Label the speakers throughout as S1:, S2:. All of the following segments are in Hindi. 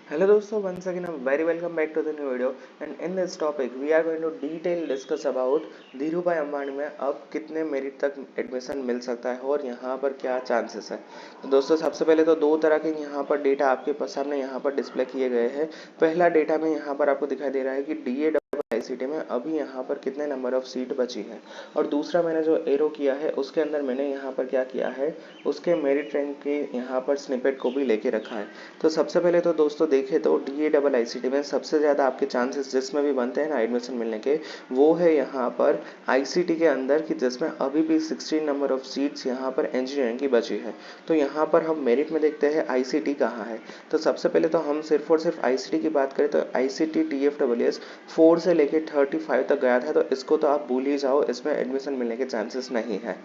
S1: Hello दोस्तों, once again I'm very welcome back to the new video and in this topic we are going to detail discuss about Dhirubhai Ambani में अब कितने मेरिट तक एडमिशन मिल सकता है और यहाँ पर क्या चांसेस है। तो दोस्तों सबसे पहले तो दो तरह के यहाँ पर डेटा आपके सामने यहाँ पर डिस्प्ले किए गए हैं। पहला डेटा में यहाँ पर आपको दिखाई दे रहा है कि DA आईसीटी में अभी यहाँ पर कितने नंबर ऑफ सीट बची है और दूसरा मैंने जो एरो किया है उसके अंदर मैंने यहाँ पर क्या किया है, उसके मेरिट रैंक के यहाँ पर स्निपेट को भी लेके रखा है। तो सबसे पहले तो दोस्तों देखें तो DA में सबसे ज़्यादा आपके चांसेस जिसमें भी बनते हैं ना एडमिशन मिलने के, वो है यहाँ पर आईसीटी के अंदर कि जिसमें अभी भी 16 नंबर ऑफ सीट्स यहाँ पर इंजीनियरिंग की बची है। तो यहाँ पर हम मेरिट में देखते हैं आईसीटी कहाँ है। तो सबसे पहले तो हम सिर्फ और सिर्फ आईसीटी की बात करें तो आईसीटी TFSS 4 से लेके 35 तक गया था, तो इसको तो आप भूल ही जाओ, इसमें एडमिशन मिलने के चांसेस नहीं है।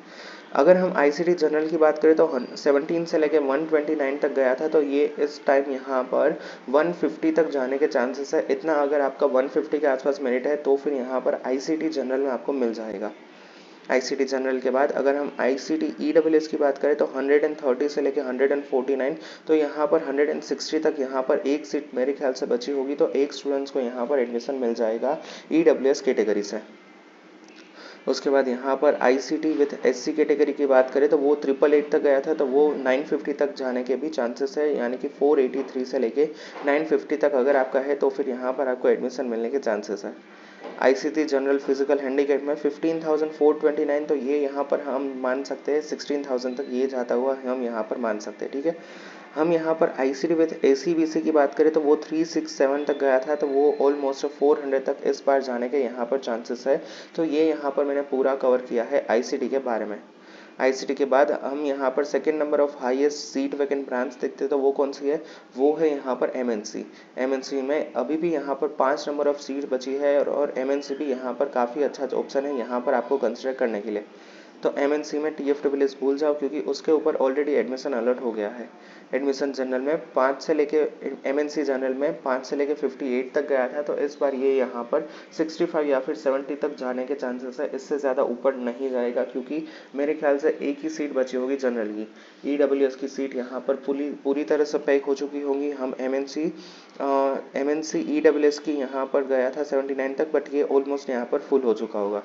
S1: अगर हम आईसीटी जनरल की बात करें तो 17 से लेकर 129 तक गया था, तो ये इस टाइम यहाँ पर 150 तक जाने के चांसेस है। इतना अगर आपका 150 के आसपास मेरिट है तो फिर यहाँ पर आईसीटी जनरल में आपको मिल जाएगा। आईसीटी जनरल के बाद अगर हम आईसीटी ईडब्ल्यूएस की बात करें तो 130 से लेकर 149, तो यहाँ पर 160 तक यहाँ पर एक सीट मेरे ख्याल से बची होगी, तो एक स्टूडेंट्स को यहाँ पर एडमिशन मिल जाएगा ईडब्ल्यूएस कैटेगरी से। उसके बाद यहाँ पर आईसीटी विथ एससी कैटेगरी की बात करें तो वो 888 तक गया था, तो वो 950 तक जाने के भी चांसेस है, यानी कि 483 से लेके 950 तक अगर आपका है तो फिर यहाँ पर आपको एडमिशन मिलने के चांसेस है। आईसीटी जनरल फिजिकल हैंडीकैप में 15,429, तो ये यहाँ पर हम मान सकते हैं 16,000 तक ये जाता हुआ हम यहाँ पर मान सकते हैं। ठीक है, हम यहाँ पर आईसीटी विथ एसीबीसी की बात करें तो वो 367 तक गया था, तो वो ऑलमोस्ट 400 तक इस बार जाने के यहाँ पर चांसेस है। तो ये यहाँ पर मैंने पूरा कवर किया है आईसीटी के बारे में। आईसीटी के बाद हम यहाँ पर second number of highest seat vacant branch देखते हैं, तो वो कौन सी है, वो है यहाँ पर एमएनसी। एमएनसी में अभी भी यहाँ पर 5 नंबर ऑफ सीट बची है और एमएनसी भी यहाँ पर काफ़ी अच्छा ऑप्शन है यहाँ पर आपको कंसिडर करने के लिए। तो एमएनसी में TFSS भूल जाओ क्योंकि उसके ऊपर ऑलरेडी एडमिशन अलर्ट हो गया है। एडमिशन जनरल में 5 से लेके एमएनसी जनरल में 5 से लेके 58 तक गया था, तो इस बार ये यहाँ पर 65 या फिर 70 तक जाने के चांसेस है। इससे ज़्यादा ऊपर नहीं जाएगा क्योंकि मेरे ख्याल से एक ही सीट बची होगी जनरल की। ईडब्ल्यूएस की सीट यहाँ पर पूरी तरह से पैक हो चुकी होंगी। हम एमएनसी ईडब्ल्यूएस की यहाँ पर गया था 79 तक, बट ये ऑलमोस्ट यहाँ पर फुल हो चुका होगा।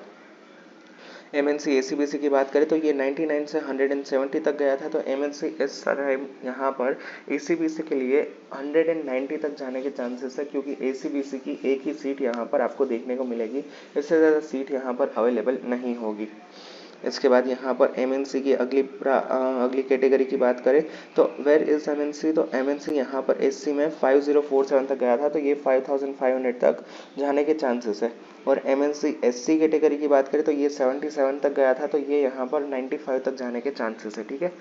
S1: एमएनसी एसीबीसी की बात करें तो ये 99 से 170 तक गया था, तो एमएनसी इस टाइम यहाँ पर एसीबीसी के लिए 190 तक जाने के चांसेस है क्योंकि एसीबीसी की एक ही सीट यहाँ पर आपको देखने को मिलेगी, इससे ज़्यादा सीट यहाँ पर अवेलेबल नहीं होगी। इसके बाद यहाँ पर एमएनसी की अगली कैटेगरी की बात करें तो वेयर इज एमएनसी, तो एमएनसी यहाँ पर एससी में 5047 तक गया था, तो ये 5500 तक जाने के चांसेस है। और एमएनसी एससी कैटेगरी की बात करें तो ये 77 तक गया था, तो ये यहाँ पर 95 तक जाने के चांसेस है। ठीक है,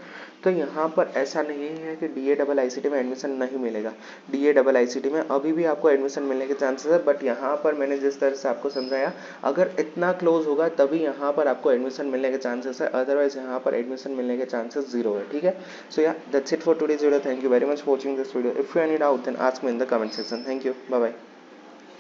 S1: तो यहाँ पर ऐसा नहीं है कि DA में एडमिशन नहीं मिलेगा। DA में अभी भी आपको एडमिशन मिलने के चांसेस है, बट यहाँ पर मैंने जिस तरह से आपको समझाया, अगर इतना क्लोज होगा तभी यहाँ पर आपको एडमिशन मिलने के चांसेस है, अदरवाइज यहाँ पर एडमिशन मिलने के चांसेस जीरो है। ठीक है, so yeah that's it for today's video. Thank you very much for watching this video. If you any doubt then ask me in the comment section. Thank you, bye bye.